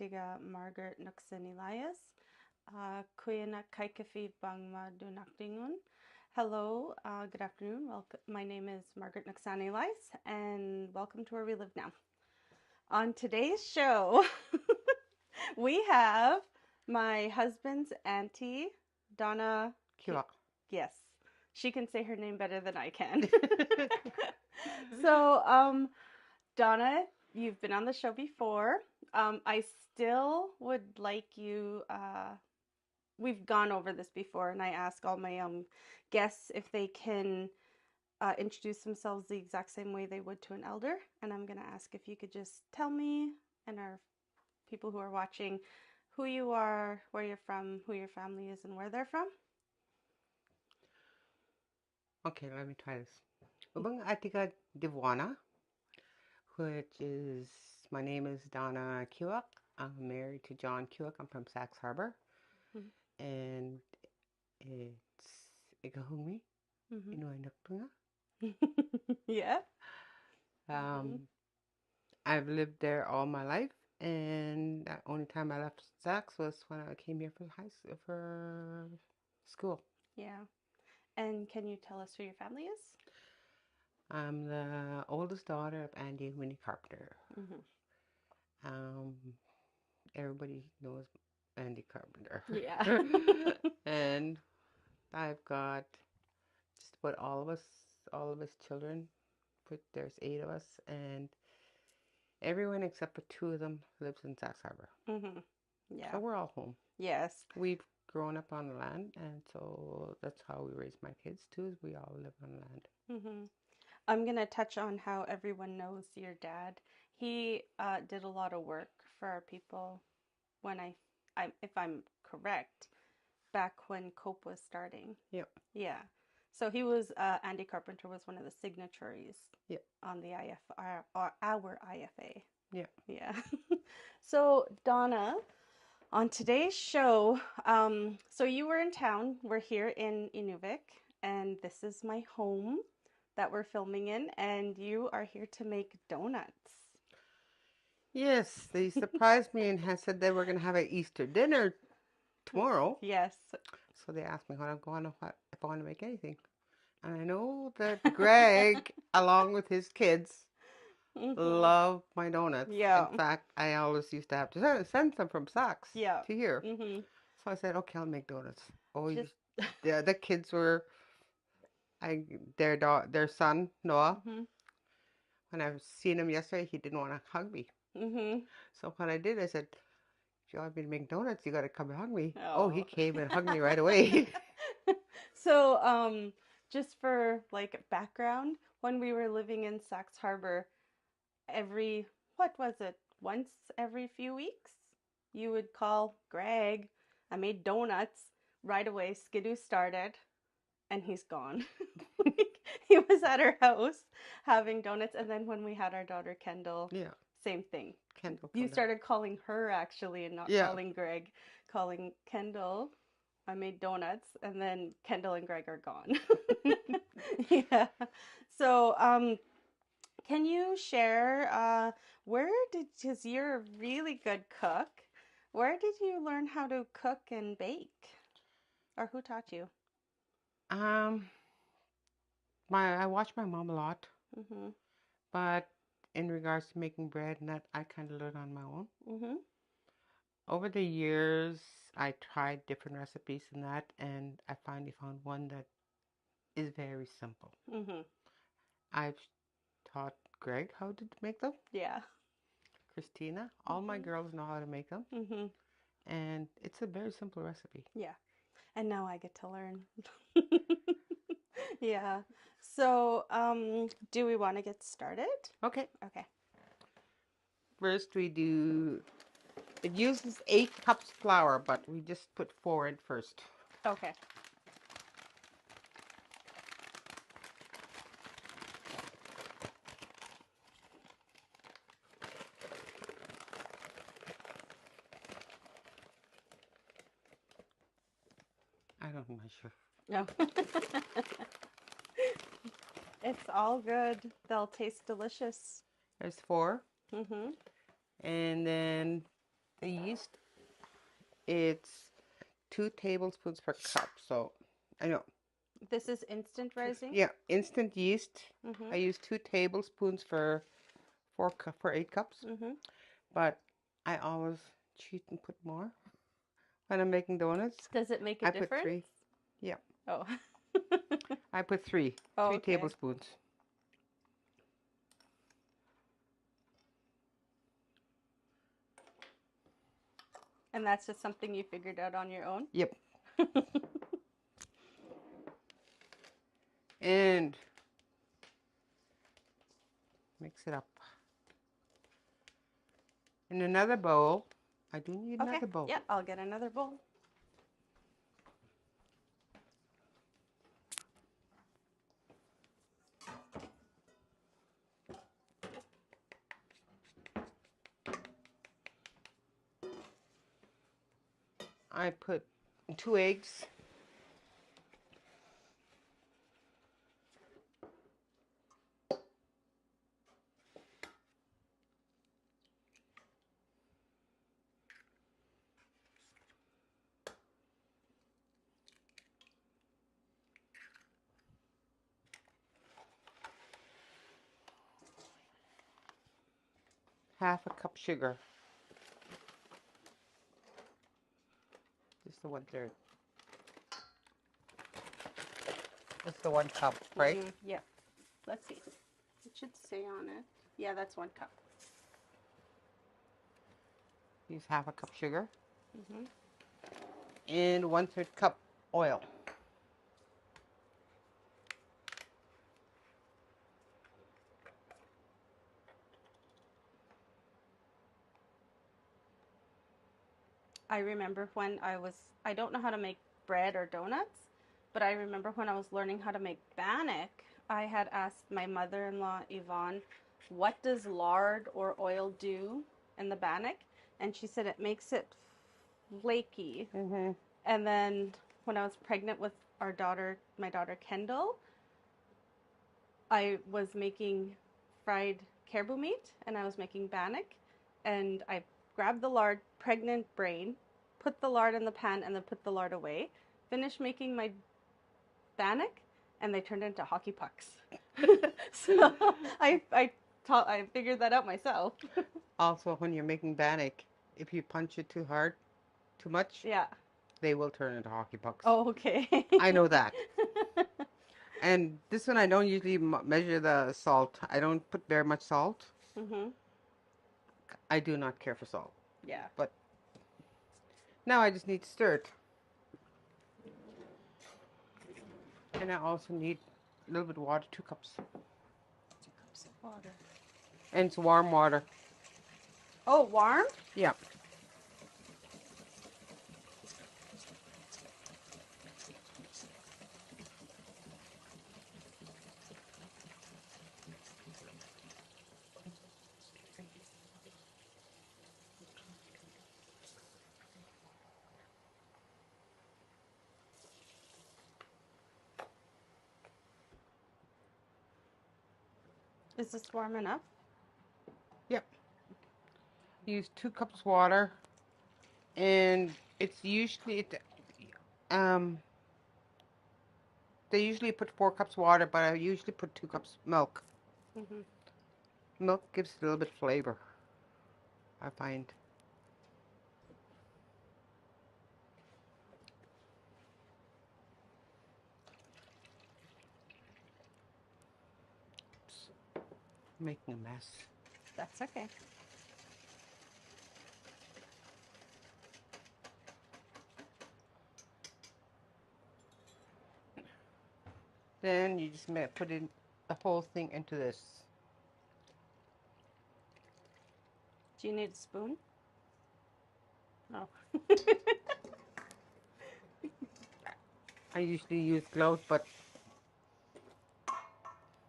atiga Margaret Noksana Elias, Quyanaq Qaikaffi Pangma Nunaptingnun. Hello, good afternoon. My name is Margaret Noksana Elias, and welcome to Where We Live Now. On today's show, we have my husband's auntie, Donna Keogak. Yes, she can say her name better than I can. So, Donna, you've been on the show before. I still would like you, we've gone over this before, and I ask all my guests if they can introduce themselves the exact same way they would to an elder. And I'm going to ask if you could just tell me and our people who are watching who you are, where you're from, who your family is, and where they're from. Okay, let me try this. Ubang atika Divwana, which is, my name is Donna Keogak. I'm married to John Keogak. I'm from Sax Harbor. Mm-hmm. And it's Ikahumi, Mm-hmm. Nunaptingnun. Yeah. I've lived there all my life, and the only time I left Sax was when I came here for school. Yeah. And can you tell us who your family is? I'm the oldest daughter of Andy and Winnie Carpenter. Everybody knows Andy Carpenter. Yeah. And I've got just about all of his children. There's 8 of us, and everyone except for 2 of them lives in Sax Harbor. Yeah. So we're all home. Yes. We've grown up on the land, and so that's how we raise my kids too, is we all live on land. I'm going to touch on how everyone knows your dad. He did a lot of work for our people when if I'm correct, back when COPE was starting. Yep. Yeah. So he was, Andy Carpenter was one of the signatories. Yep. On the our IFA. Yeah. Yeah. So Donna, on today's show, so you were in town. We're here in Inuvik, and this is my home that we're filming in, and you are here to make donuts. Yes, they surprised me and said they were going to have an Easter dinner tomorrow. Yes. So they asked me if I want to make anything. And I know that Greg, along with his kids, love my donuts. Yeah. In fact, I always used to have to send some from Sax Yeah. to here. So I said, okay, I'll make donuts. Oh, the kids were, their son, Noah, when I was seeing him yesterday, he didn't want to hug me. So what I did, I said, if you want me to make donuts, you got to come and hug me. Oh, he came and hugged me right away. So, just for like background, when we were living in Sax Harbor, once every few weeks, you would call Greg. I made donuts right away. Skidoo started, and he's gone. He was at our house having donuts, and then when we had our daughter Kendall, Yeah, same thing. Kendall. You started calling her actually, and not calling Greg, calling Kendall. I made donuts, and then Kendall and Greg are gone. Yeah. So, can you share because you're a really good cook, where did you learn how to cook and bake? Or who taught you? I watch my mom a lot, but in regards to making bread and that, I kind of learned on my own. Over the years, I tried different recipes and that, and I finally found one that is very simple. I've taught Greg how to make them. Yeah. Christina, all my girls know how to make them. And it's a very simple recipe. Yeah. And now I get to learn. Yeah. So, do we want to get started? Okay. Okay. First it uses 8 cups flour, but we just put 4 in first. Okay. I don't measure. No. It's all good. They'll taste delicious. There's 4. And then The yeast, it's 2 tablespoons per cup. So, I know. This is instant rising? Yeah, instant yeast. I use 2 tablespoons for 8 cups. But I always cheat and put more when I'm making donuts. Does it make a difference? I put 3. Yeah. Oh. I put 3. Oh, 3 okay. tablespoons. And that's just something you figured out on your own? Yep. And mix it up. In another bowl, I do need another bowl. Yeah, I'll get another bowl. I put 2 eggs. Half a cup sugar. Just the 1/3. That's the 1 cup, right? Yeah. Let's see. It should say on it. Yeah, that's 1 cup. Use half a cup sugar. And 1/3 cup oil. I remember when I don't know how to make bread or donuts, but I remember when I was learning how to make bannock, I had asked my mother-in-law, Yvonne, what does lard or oil do in the bannock? And she said it makes it flaky. And then when I was pregnant with my daughter Kendall, I was making fried caribou meat and I was making bannock, and I grabbed the lard, pregnant brain, put the lard in the pan and then put the lard away, finished making my bannock, and they turned into hockey pucks. So I figured that out myself. Also, when you're making bannock, if you punch it too hard, too much, Yeah, they will turn into hockey pucks. Oh, okay. I know that. And this one, I don't usually measure the salt. I don't put very much salt. I do not care for salt. Yeah. But now I just need to stir it. And I also need a little bit of water, 2 cups. 2 cups of water. And it's warm water. Oh, warm? Yeah. Is this warm enough? Yep. Use 2 cups water, and it's usually they usually put 4 cups water, but I usually put 2 cups milk. Milk gives it a little bit of flavor, I find. Oops. I'm making a mess. That's okay. Then you just put in the whole thing into this. Do you need a spoon? No. I usually use gloves, but...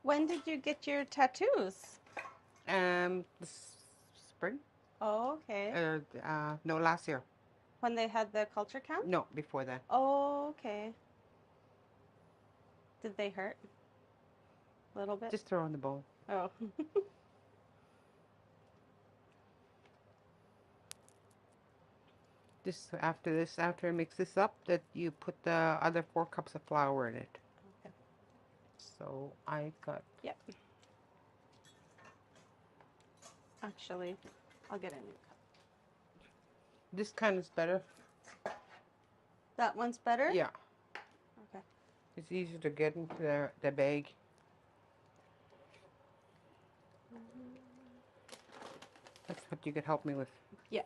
When did you get your tattoos? This spring? Oh, okay. No, last year. When they had the culture camp? No, before that. Oh, okay. Did they hurt? A little bit? Just throw in the bowl. Oh. After I mix this up, that you put the other 4 cups of flour in it. Okay. So I got. Yep. Actually, I'll get a new cup. This kind is better. That one's better? Yeah. Okay. It's easier to get into the bag. That's what you could help me with. Yeah.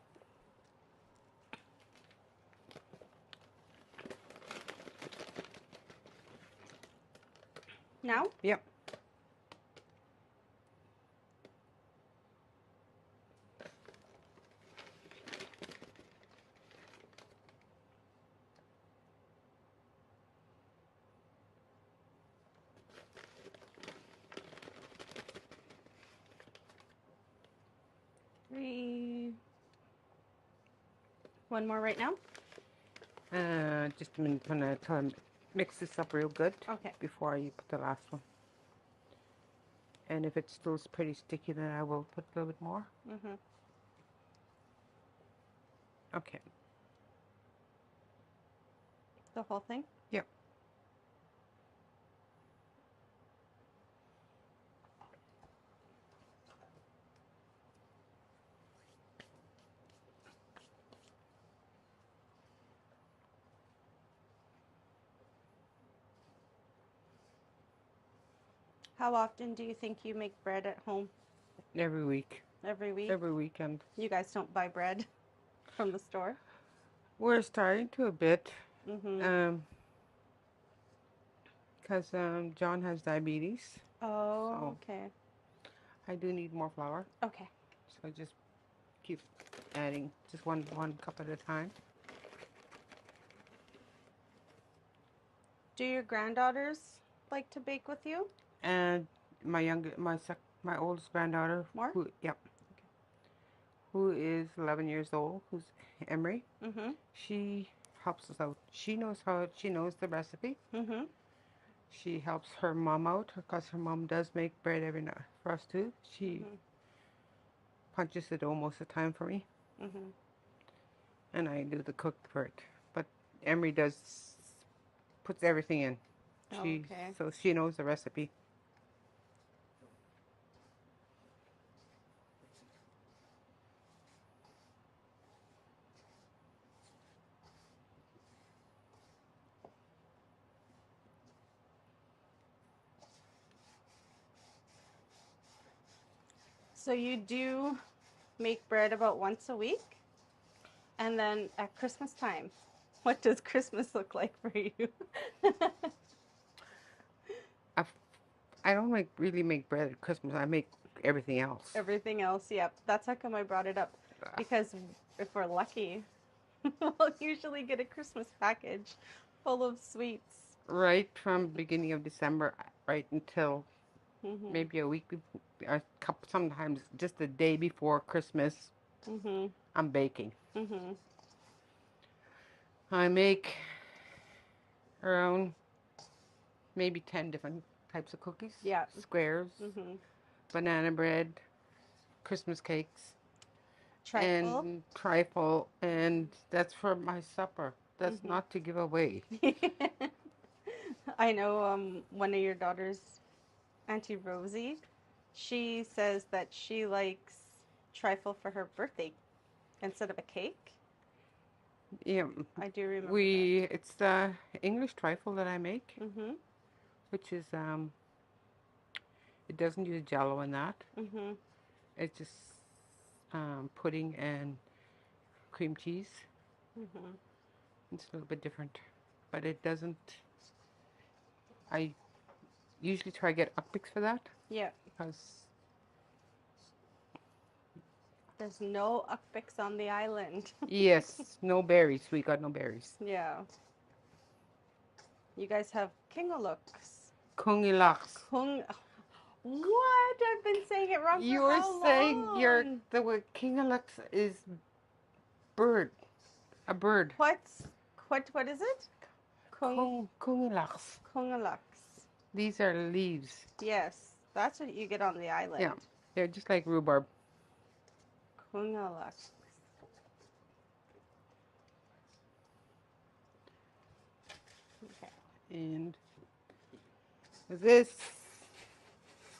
Now? Yep. One more right now? Just a minute. I'm going to mix this up real good. Okay. Before you put the last one. And if it's still pretty sticky, then I will put a little bit more. Mm-hmm. Okay. The whole thing? Yep. How often do you think you make bread at home? Every week. Every week? Every weekend. You guys don't buy bread from the store? We're starting to a bit. Mm-hmm. Because John has diabetes. Oh, so okay. I do need more flour. Okay. So just keep adding just one cup at a time. Do your granddaughters like to bake with you? And my oldest granddaughter, More? who is 11 years old, who's Emery. Mm-hmm. She helps us out. She knows the recipe. Mm-hmm. She helps her mom out because her mom does make bread every night for us too. She punches the dough most of the time for me. Mm-hmm. And I do the cook for it. But Emery puts everything in. So she knows the recipe. So you do make bread about once a week? And then at Christmas time, what does Christmas look like for you? I don't really make bread at Christmas. I make everything else. Everything else, yep. That's how come I brought it up. Because if we're lucky, we'll usually get a Christmas package full of sweets. Right from beginning of December, right until maybe a week, sometimes just the day before Christmas, I'm baking. I make around maybe 10 different types of cookies. Yeah. Squares, banana bread, Christmas cakes, and trifle, and that's for my supper. That's not to give away. I know one of your daughters, Auntie Rosie, she says that she likes trifle for her birthday instead of a cake. Yeah, I do remember that. It's the English trifle that I make, which is it doesn't use Jello in that. It's just pudding and cream cheese. It's a little bit different, but it doesn't. I usually try to get Ukpix for that. Yeah. Because there's no Ukpix on the island. Yes, no berries. We got no berries. Yeah. You guys have Kingalooks. Kungilaks. What? I've been saying it wrong for how long? The word Kingalaks is bird. A bird. What is it? Kungilaks. Kungalaks. These are leaves. Yes, that's what you get on the island. Yeah, they're just like rhubarb. Kungalaks. Okay. And this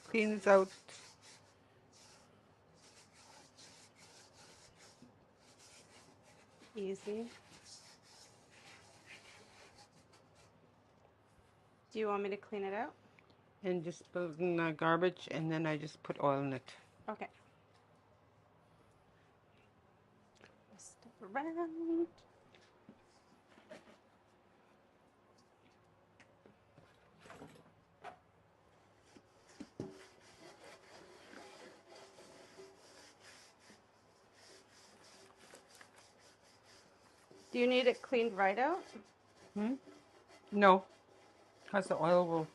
cleans out. Easy. Do you want me to clean it out? And just put it in the garbage, and then I just put oil in it. Okay. Step around. Do you need it cleaned right out? No, because the oil will.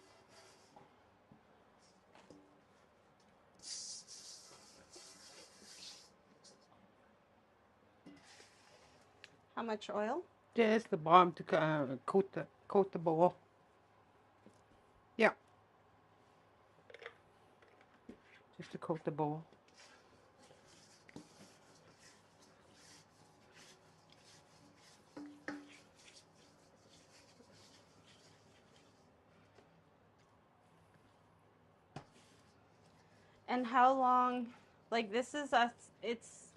How much oil? Just the bottom to coat the bowl. Yeah, just to coat the bowl. And how long, like this is us, is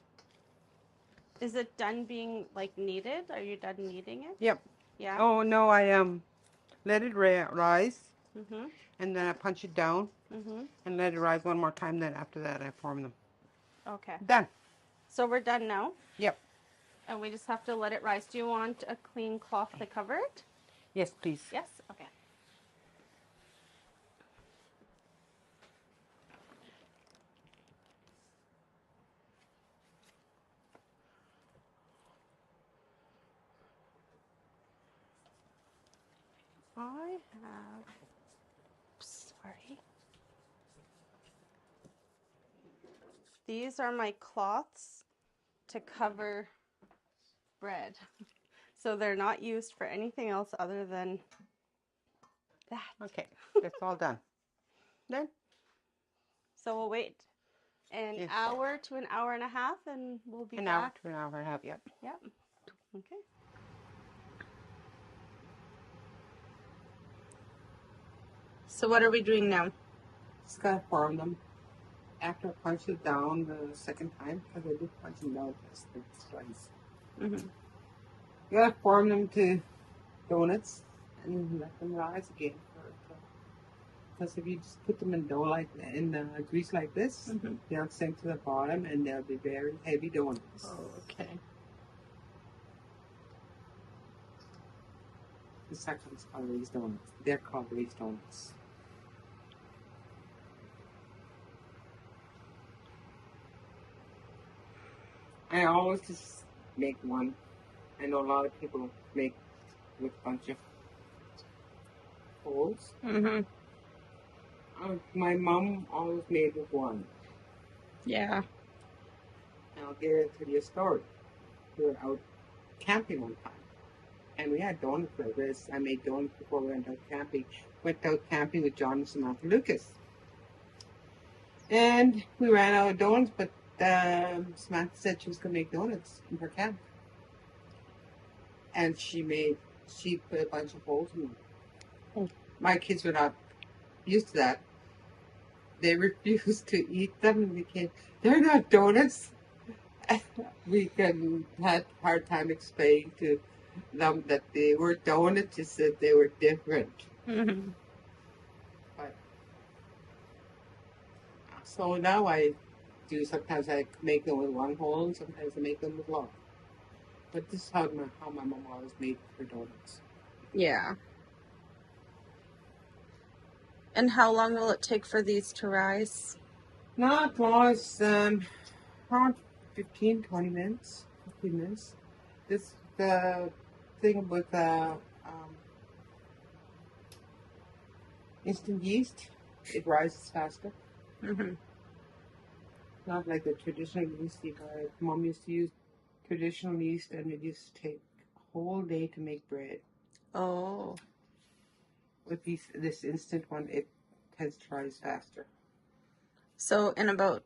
it done being like kneaded? Are you done kneading it? Yep. Yeah? Oh no, I let it rise, Mm-hmm. and then I punch it down, and let it rise one more time. Then after that, I form them. Okay. Done. So we're done now? Yep. And we just have to let it rise. Do you want a clean cloth to cover it? Yes, please. Yes? Okay. I have, sorry. These are my cloths to cover bread. So they're not used for anything else other than that. Okay, that's all done. Then? So we'll wait an hour to an hour and a half and we'll be back. An hour to an hour and a half, yep. Yep. Okay. So what are we doing now? Just gotta form them. After I punch it down the second time, because I did punch them down twice. You gotta form them to donuts and let them rise again. Because if you just put them in dough grease like this, they'll sink to the bottom and they'll be very heavy donuts. Oh, okay. The section is called raised donuts. They're called raised donuts. I always just make one. I know a lot of people make with a bunch of holes. My mom always made with one. Yeah. And I'll get to the story. We were out camping one time. And we had donuts like this. I made donuts before we went out camping. Went out camping with John and Samantha Lucas. And we ran out of donuts, but Samantha said she was going to make donuts in her camp. And she put a bunch of holes in them. Oh. My kids were not used to that. They refused to eat them. They're not donuts. We had a hard time explaining to them that they were donuts, just that they were different. But, so now sometimes I make them with one hole and sometimes I make them with long. But this is how my mom always made her donuts. Yeah. And how long will it take for these to rise? Not long, it's around 15-20 minutes. 15 minutes. This the thing with instant yeast, it rises faster. Not like the traditional yeast. Mom used to use traditional yeast, and it used to take a whole day to make bread. Oh. With this instant one, it tends to rise faster. So in about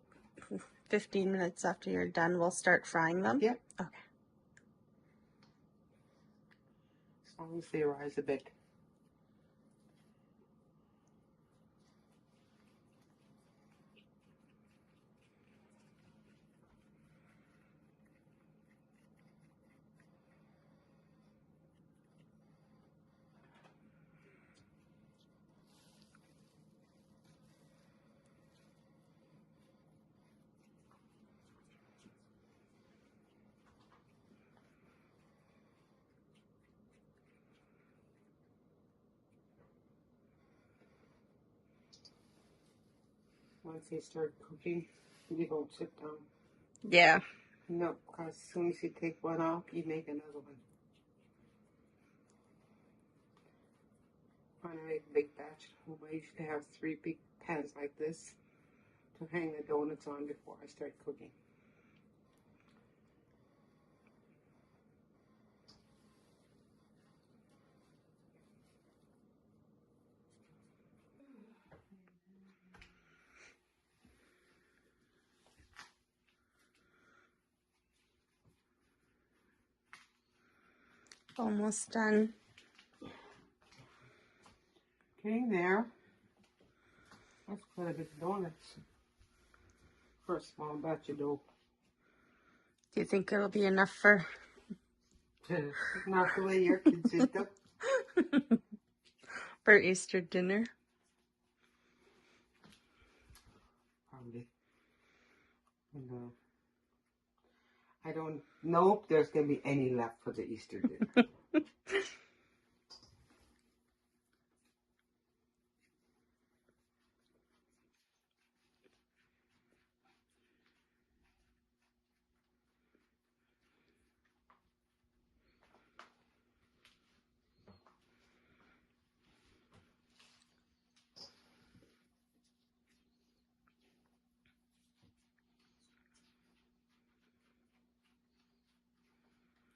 15 minutes after you're done, we'll start frying them? Yep. Okay. As long as they rise a bit. Once they start cooking, you don't sit down. Yeah. No, because as soon as you take one off, you make another one. When I make a big batch at home, I usually have 3 big pans like this to hang the donuts on before I start cooking. Almost done. Okay, there. That's quite a bit of donuts for a small batch of dough. Do you think it'll be enough for... Not the way your kids eat them. for Easter dinner? Probably. No. I don't know if there's going to be any left for the Easter dinner.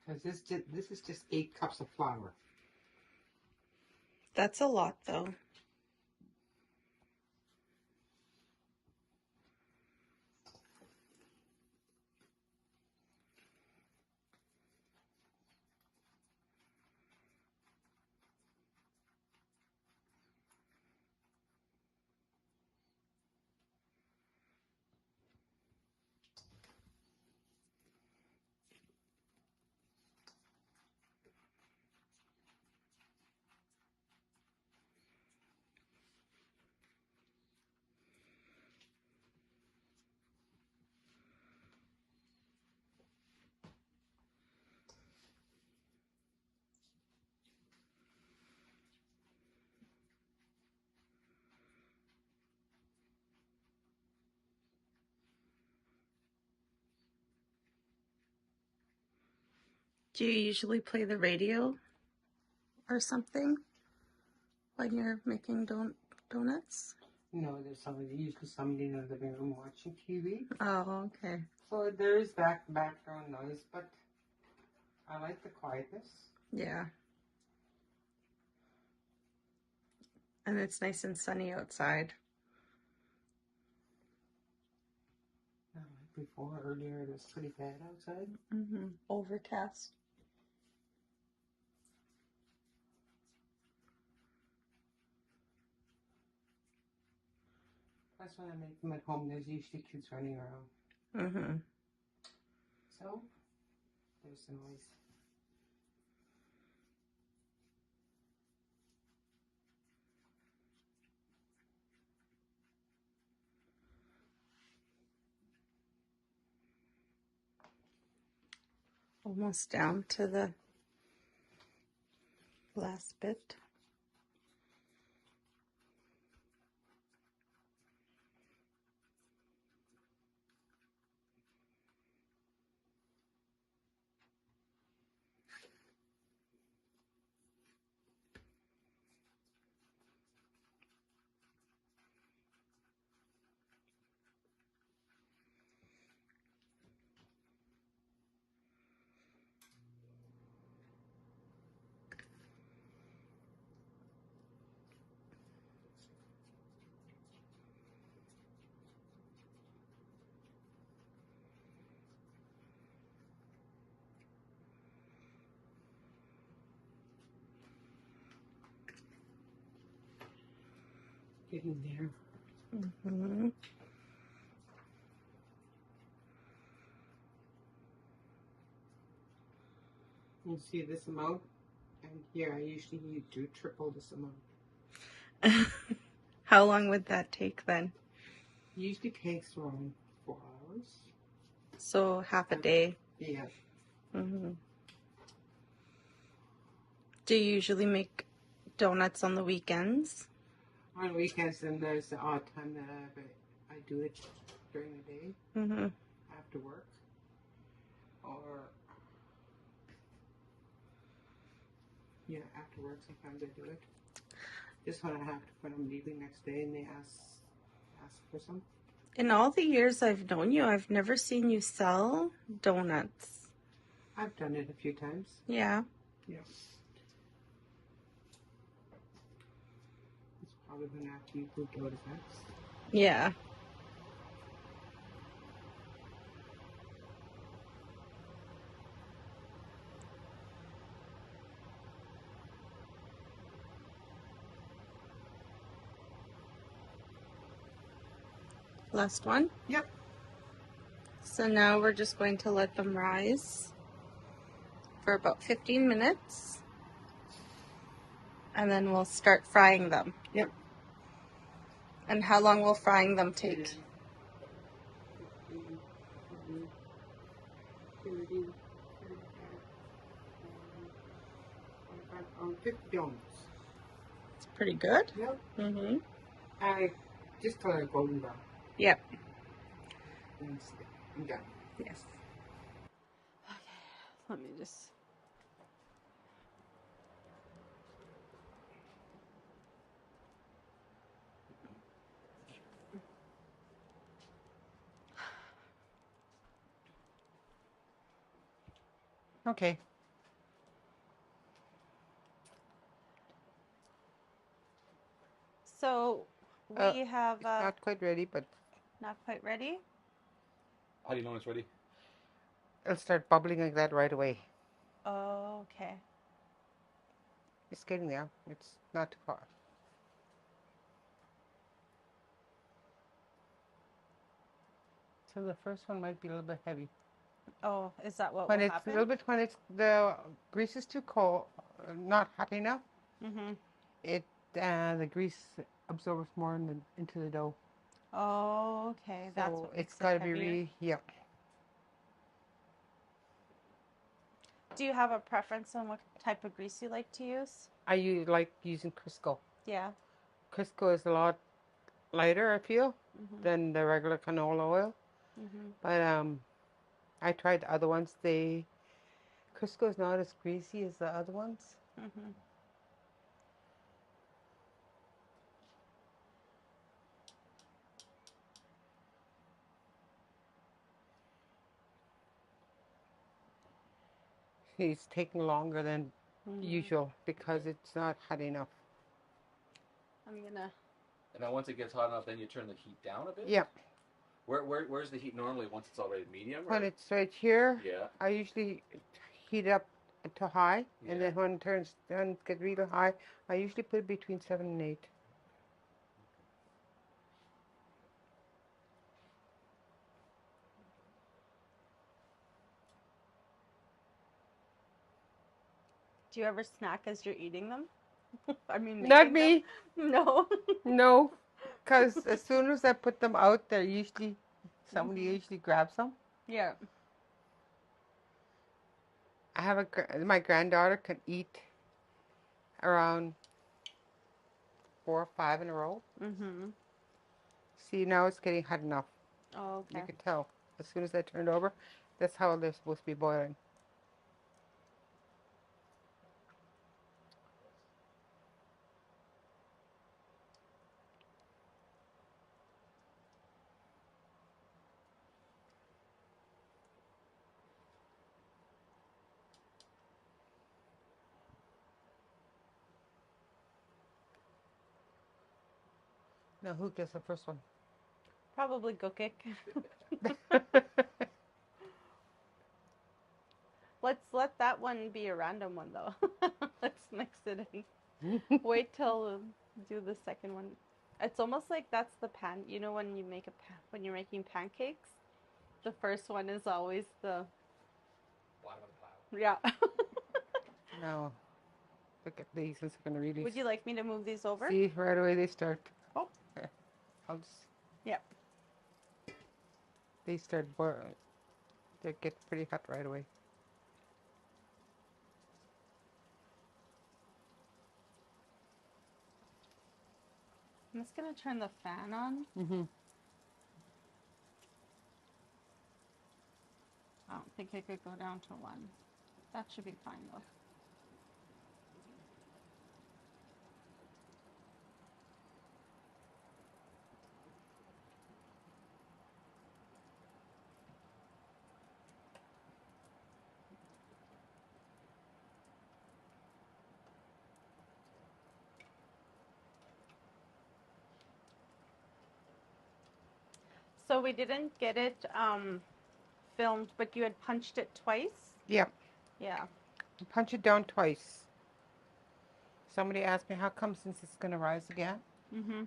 Because this is just 8 cups of flour. That's a lot, though. Do you usually play the radio or something when you're making donuts? No, there's usually somebody in the living room watching TV. Oh, okay. So there is that background noise, but I like the quietness. Yeah. And it's nice and sunny outside. Not like before, earlier it was pretty bad outside. Mm-hmm. Overcast. That's when I make them at home. There's usually kids running around. Mm-hmm. So, there's the noise. Almost down to the last bit. Getting there. Mm-hmm. You see this amount? And here I usually do triple this amount. How long would that take then? It usually takes around 4 hours. So half a day. Yeah. Mm-hmm. Do you usually make donuts on the weekends? On weekends, then there's the odd time that I do it during the day after work, or after work sometimes I do it. Just when I have to, when I'm leaving next day and they ask for some. In all the years I've known you, I've never seen you sell donuts. I've done it a few times. Yeah. Yeah. It's probably when after you moved out of that. Yeah. Last one? Yep. So now we're just going to let them rise for about 15 minutes. And then we'll start frying them. Yep. And how long will frying them take? 50 donuts. It's pretty good. Yep. Mm-hmm. I just color golden brown. Yep. I'm done. Yes. Okay, let me just... Okay. So we have... It's not quite ready, but... Not quite ready? How do you know when it's ready? It'll start bubbling like that right away. Oh, okay. It's getting there. It's not too far. So the first one might be a little bit heavy. Oh, is that what When will it's happen? a little bit, when it's the grease is too cold, not hot enough, the grease absorbs more into the dough. Oh, okay. So That's what makes it's got to it be heavier. yeah. Do you have a preference on what type of grease you like to use? I like using Crisco. Yeah. Crisco is a lot lighter, I feel, than the regular canola oil. But I tried the other ones. Crisco is not as greasy as the other ones. It's taking longer than usual because it's not hot enough. I'm gonna... And then once it gets hot enough, then you turn the heat down a bit? Yeah. Where's the heat normally once it's already medium? When it's right here, yeah. I usually heat up to high, and then when it gets really high, I usually put it between 7 and 8. Do you ever snack as you're eating them? I mean, not me. Them? No. No, because as soon as I put them out, somebody usually grabs them. Yeah. I have my granddaughter can eat around 4 or 5 in a row. See, now it's getting hot enough. Oh, okay. You can tell. As soon as I turn it over, that's how they're supposed to be boiling. Now, who gets the first one? Probably Gokik. Let's let that one be a random one, though. Let's mix it in. Wait till do the second one. It's almost like that's the pan. You know when you make when you're making pancakes, the first one is always the bottom of the pile. Yeah. Now, look at these. It's going to really... Would you like me to move these over? See, right away they start. Oh. I'll just... Yeah. They start boiling. They get pretty hot right away. I'm just going to turn the fan on. I don't think I could go down to 1. That should be fine though. So we didn't get it filmed, but you had punched it twice? Yeah. Yeah. Punch it down twice. Somebody asked me, how come since it's going to rise again? Mm-hmm.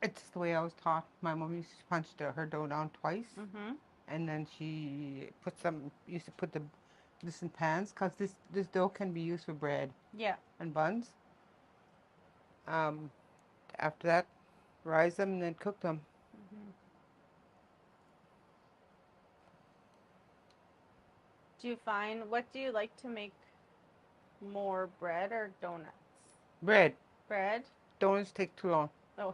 It's the way I was taught. My mom used to punch her dough down twice. Mm-hmm. And then she used to put this in pans, because this dough can be used for bread. Yeah. And buns. After that, rise them and then cook them. Mm-hmm. Do you find, what do you like to make more, bread or donuts? Bread. Bread? Donuts take too long. Oh.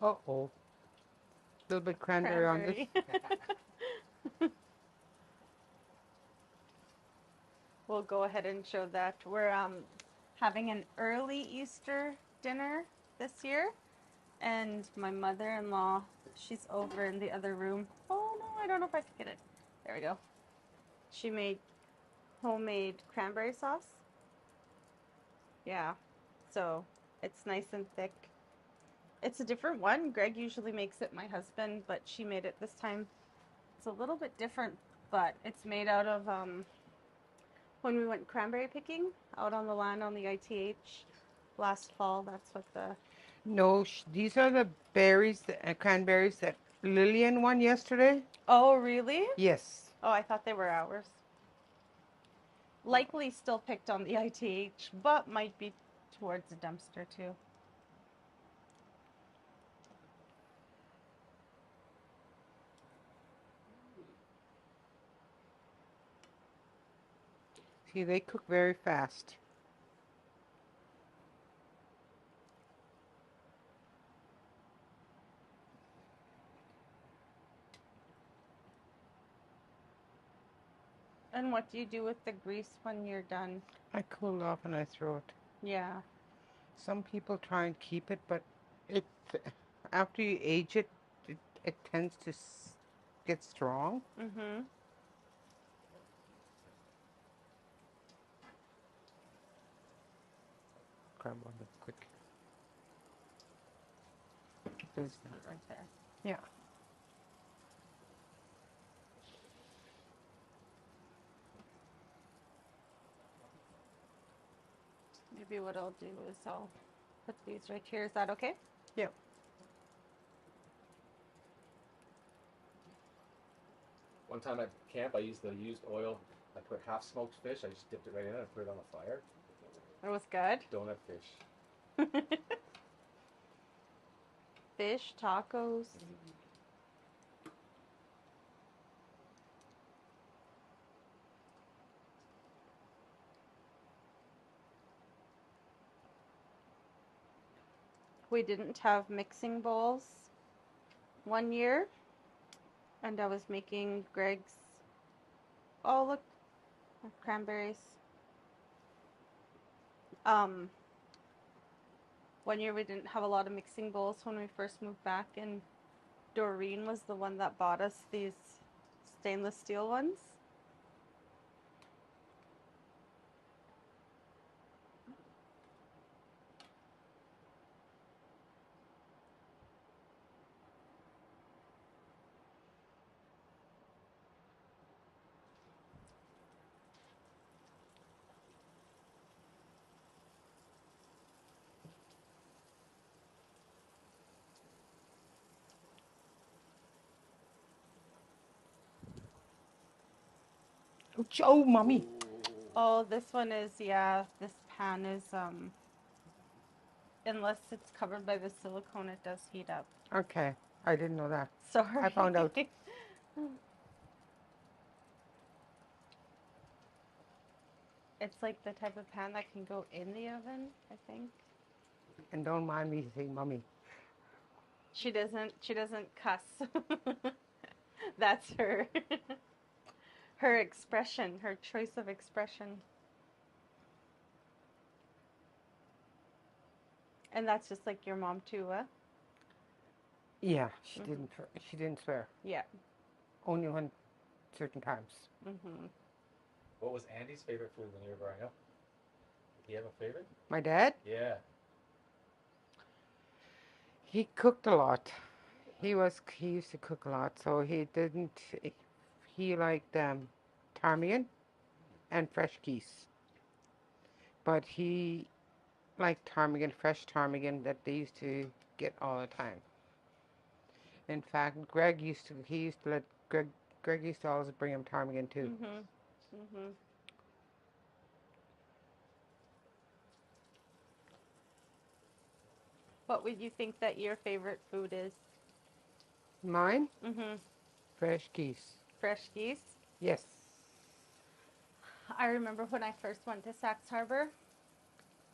Uh-oh. A little bit cranberry on this. We'll go ahead and show that. We're having an early Easter dinner this year, and my mother-in-law, she's over in the other room. Oh no, I don't know if I can get it. There we go. She made homemade cranberry sauce. Yeah, so it's nice and thick. It's a different one. Greg usually makes it, my husband, but she made it this time. It's a little bit different, but it's made out of when we went cranberry picking out on the land on the ITH last fall. That's what the... No, these are the berries, cranberries that Lillian won yesterday. Oh, really? Yes. Oh, I thought they were ours. Likely still picked on the ITH, but might be towards the dumpster too. See, they cook very fast. And what do you do with the grease when you're done? I cool it off and I throw it. Yeah. Some people try and keep it, but it after you age it, it tends to get strong. Mm-hmm. Grab one quick. Right there. Yeah. Maybe what I'll do is I'll put these right here. Is that okay? Yeah. One time at camp, I used the used oil. I put half smoked fish. I just dipped it right in and put it on the fire. It was good. Donut fish. Fish, tacos. We didn't have mixing bowls one year, and I was making Greg's, oh look, cranberries. One year we didn't have a lot of mixing bowls when we first moved back, and Doreen was the one that bought us these stainless steel ones. Oh, mommy. Oh, this one is, yeah, this pan is unless it's covered by the silicone, it does heat up. Okay, I didn't know that. Sorry. I found out. It's like the type of pan that can go in the oven, I think. And don't mind me saying mommy. She doesn't cuss. That's her her expression, her choice of expression. And that's just like your mom too, huh? Yeah, she didn't swear. Yeah. Only on certain times. Mm-hmm. What was Andy's favorite food when you were growing up? Did he have a favorite? My dad? Yeah. He cooked a lot. He used to cook a lot, so he liked ptarmigan and fresh geese. But he liked fresh ptarmigan that they used to get all the time. In fact, Greg used to always bring him ptarmigan too. Mm-hmm. Mm-hmm. What would you think that your favorite food is? Mine? Mm-hmm. Fresh geese. Fresh geese? Yes. I remember when I first went to Sax Harbor,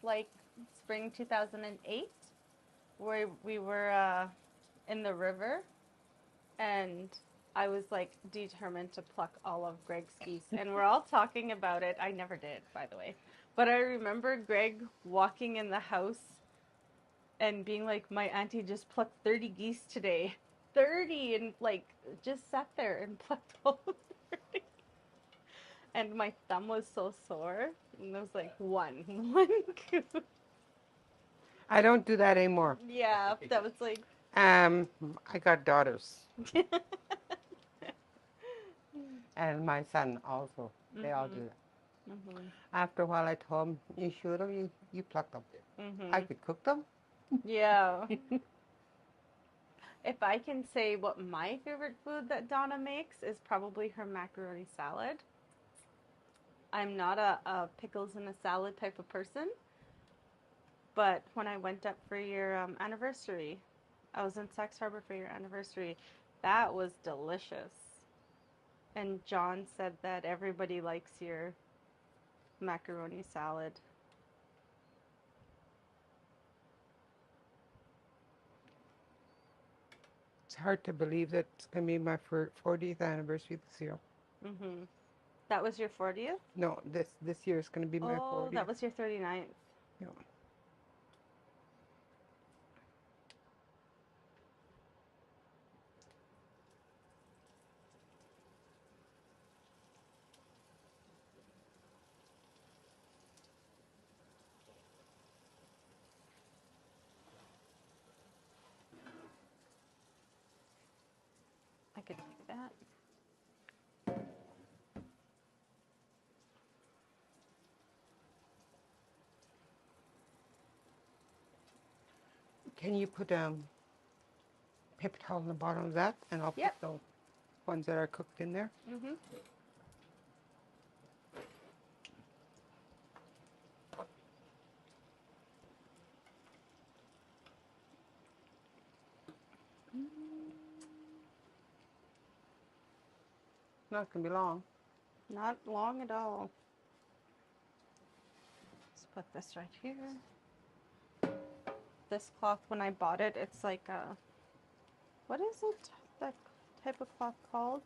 like spring 2008, where we were in the river, and I was like determined to pluck all of Greg's geese. And we're all talking about it. I never did, by the way. But I remember Greg walking in the house and being like, my auntie just plucked 30 geese today. 30! And like, just sat there and plucked all of 30. And my thumb was so sore. And I was like, one goose. I don't do that anymore. Yeah, that was like... I got daughters. And my son also. They all do that. Mm-hmm. After a while I told him, you shoot them, you pluck them. Mm-hmm. I could cook them. Yeah. If I can say what my favorite food that Donna makes is probably her macaroni salad. I'm not a pickles in a salad type of person. But when I went up for your anniversary, I was in Sax Harbor for your anniversary. That was delicious. And John said that everybody likes your macaroni salad. It's hard to believe that it's going to be my 40th anniversary this year. Mm-hmm. That was your 40th? No, this year is going to be my 40th. Oh, that was your 39th. Yeah. I could take that. Can you put paper towel on the bottom of that, and I'll put the ones that are cooked in there? Mm-hmm. Not going to be long. Not long at all. Let's put this right here. This cloth, when I bought it, it's like a... What is it? That type of cloth called?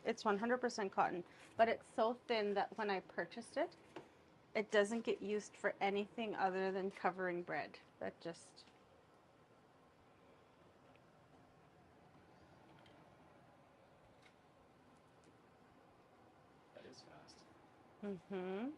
It's 100% cotton, but it's so thin that when I purchased it, it doesn't get used for anything other than covering bread. That just... That is fast. Mm-hmm.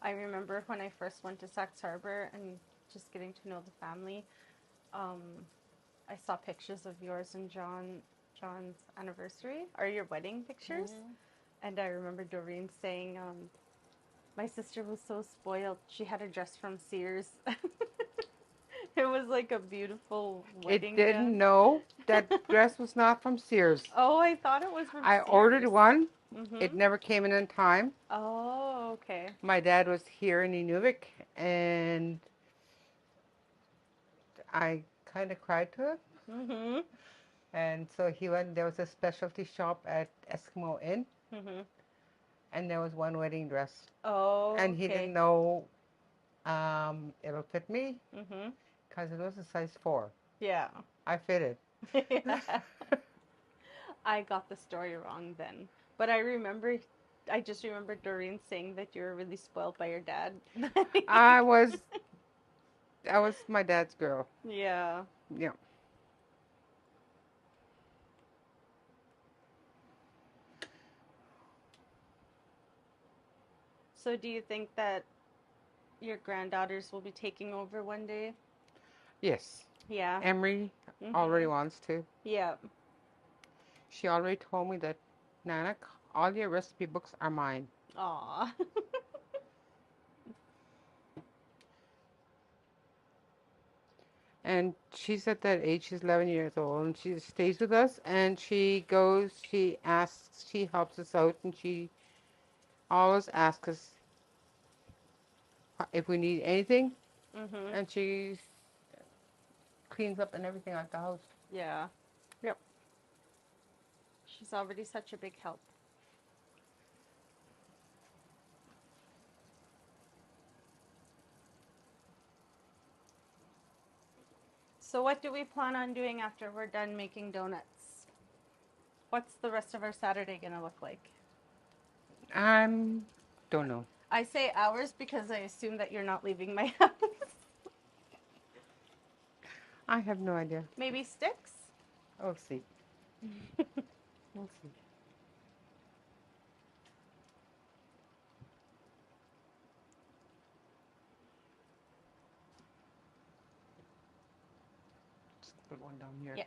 I remember when I first went to Sax Harbor and just getting to know the family. I saw pictures of yours and John's anniversary, or your wedding pictures. And I remember Doreen saying, my sister was so spoiled. She had a dress from Sears. It was like a beautiful wedding It didn't know that dress was not from Sears. Oh, I thought it was from I Sears. ordered one. Mm-hmm. It never came in time. Oh, okay. My dad was here in Inuvik, and I kind of cried to it. Mm-hmm. And so he went, there was a specialty shop at Eskimo Inn, Mm-hmm. and there was one wedding dress. Oh, And he okay. didn't know it'll fit me Mm-hmm. because it was a size 4. Yeah. I fit it. Yeah. I got the story wrong then. But I just remember Doreen saying that you were really spoiled by your dad. I was my dad's girl. Yeah. Yeah. So do you think that your granddaughters will be taking over one day? Yes. Yeah. Emery already wants to. Yeah. She already told me that, Nana, all your recipe books are mine. Aw. And she's at that age, she's 11 years old, and she stays with us, and she goes, she asks, she helps us out, and she always asks us if we need anything, and she cleans up and everything at the house. Yeah. Yep. She's already such a big help. So what do we plan on doing after we're done making donuts? What's the rest of our Saturday gonna look like? Don't know. I say ours because I assume that you're not leaving my house. I have no idea. Maybe sticks? We'll see. We'll see. Just put one down here. Yeah.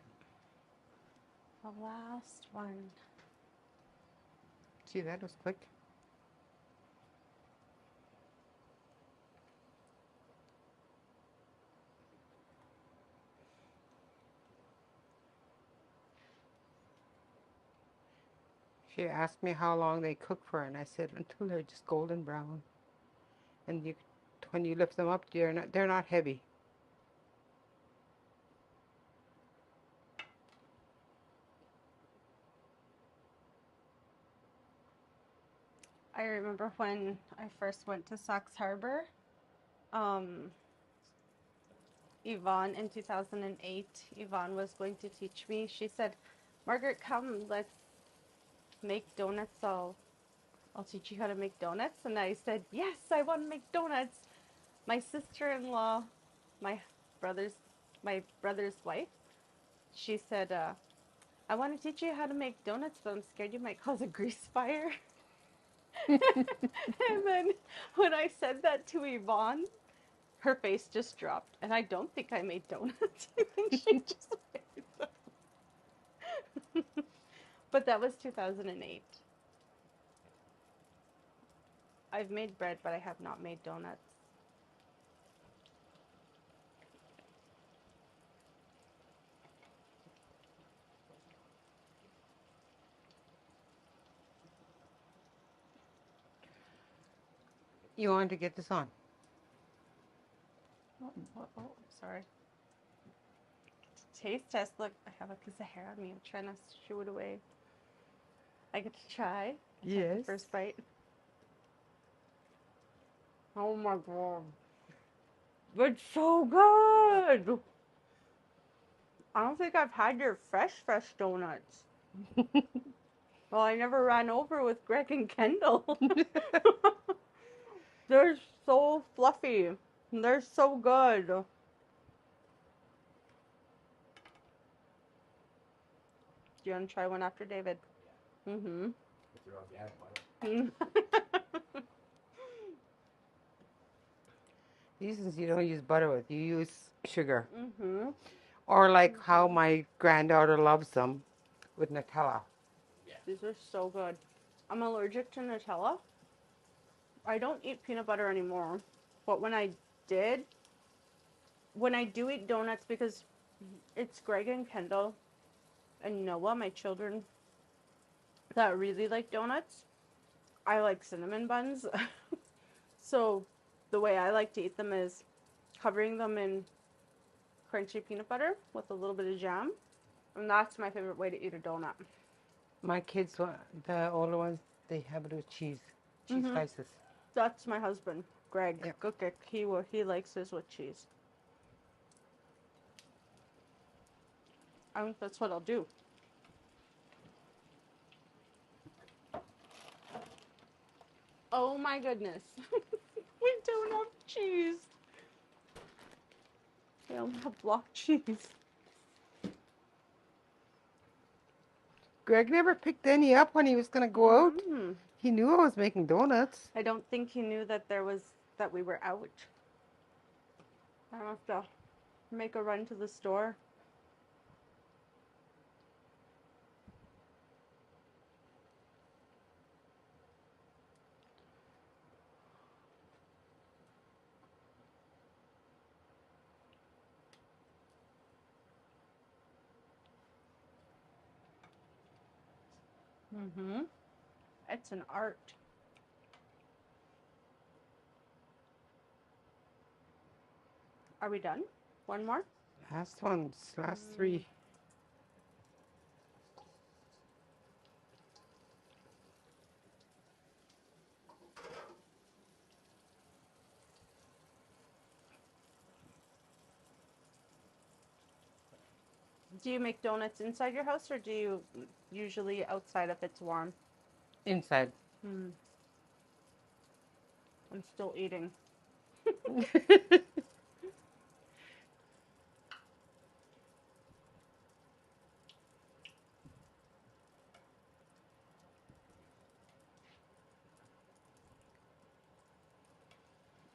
The last one. See, that was quick. She asked me how long they cook for, and I said until they're just golden brown. And when you lift them up, they're not heavy. I remember when I first went to Sax Harbor, Yvonne in 2008, Yvonne was going to teach me. She said, Margaret, come, let's make donuts. I'll teach you how to make donuts. And I said, yes, I want to make donuts. My sister-in-law, my brother's wife, she said, I want to teach you how to make donuts, but I'm scared you might cause a grease fire. And then when I said that to Yvonne, her face just dropped, and I don't think I made donuts. I think she just made them. But that was 2008. I've made bread, but I have not made donuts. You wanted to get this on? Oh, sorry. Taste test. Look, I have a piece of hair on me. I'm trying to shoo it away. I get to try. Yes. First bite. Oh my god. It's so good. I don't think I've had your fresh donuts. Well, I never ran over with Greg and Kendall. They're so fluffy. They're so good. Do you want to try one after David? Yeah. Mm-hmm. If they're organic, why not? These ones you don't use butter with, you use sugar. Or like how my granddaughter loves them with Nutella. These are so good. I'm allergic to Nutella. I don't eat peanut butter anymore, but when I do eat donuts, because it's Greg and Kendall and Noah, my children, that really like donuts. I like cinnamon buns. So the way I like to eat them is covering them in crunchy peanut butter with a little bit of jam. And that's my favorite way to eat a donut. My kids, the older ones, they have it with cheese slices. That's my husband, Greg Cookik. He likes his with cheese. I think that's what I'll do. Oh my goodness. We don't have cheese. We only have block cheese. Greg never picked any up when he was going to go out. He knew I was making donuts. I don't think he knew that we were out. I have to make a run to the store. It's an art. Are we done? One more? Last three. Do you make donuts inside your house, or do you usually outside if it's warm? Inside. I'm still eating.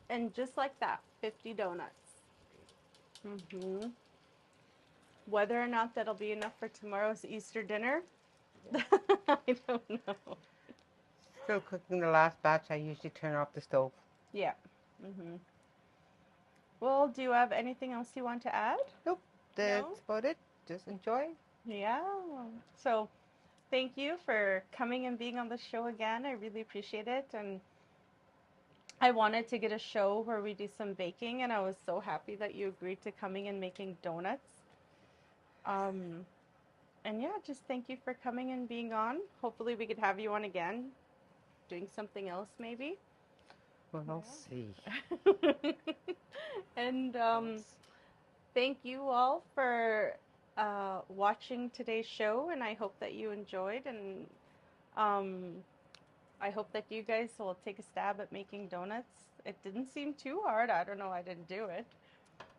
And just like that, 50 donuts. Whether or not that'll be enough for tomorrow's Easter dinner, I don't know. Still cooking the last batch. I usually turn off the stove. Yeah. Well, do you have anything else you want to add? Nope. That's about it. Just enjoy. Yeah. So thank you for coming and being on the show again. I really appreciate it. And I wanted to get a show where we do some baking, and I was so happy that you agreed to coming and making donuts. And yeah, just thank you for coming and being on. Hopefully we could have you on again, doing something else maybe. Well, I'll see. And thank you all for watching today's show, and I hope that you enjoyed, and I hope that you guys will take a stab at making donuts. It didn't seem too hard. I don't know, I didn't do it.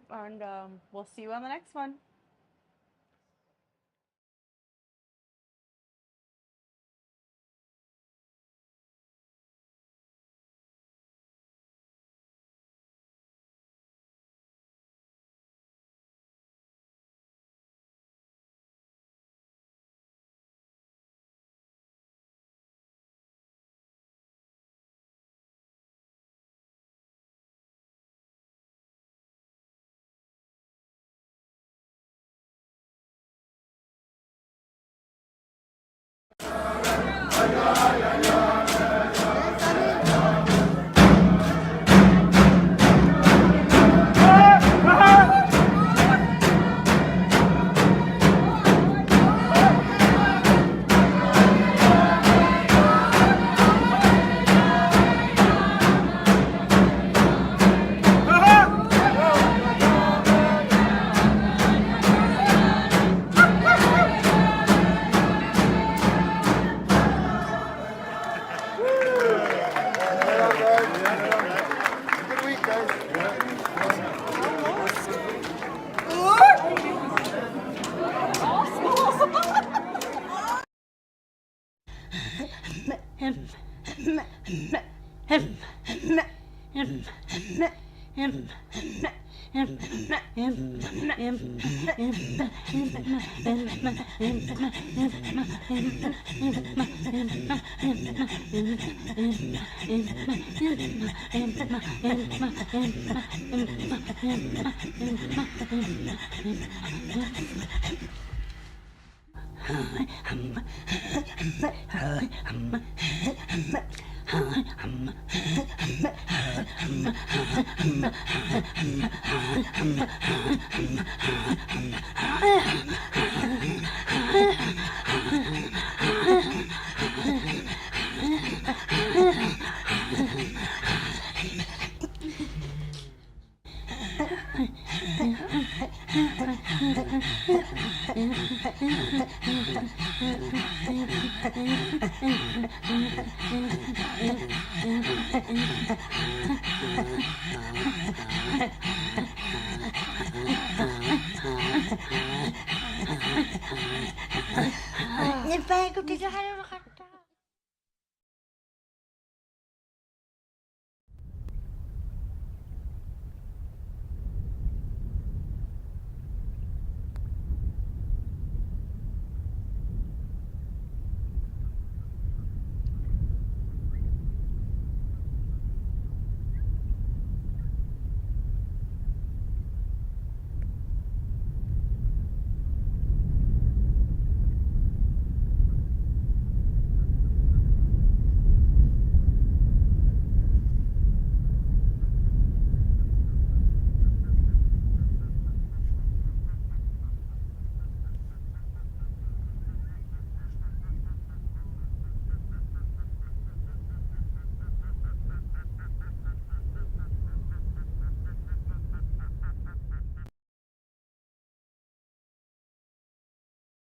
And we'll see you on the next one. Ni pa ko ti sa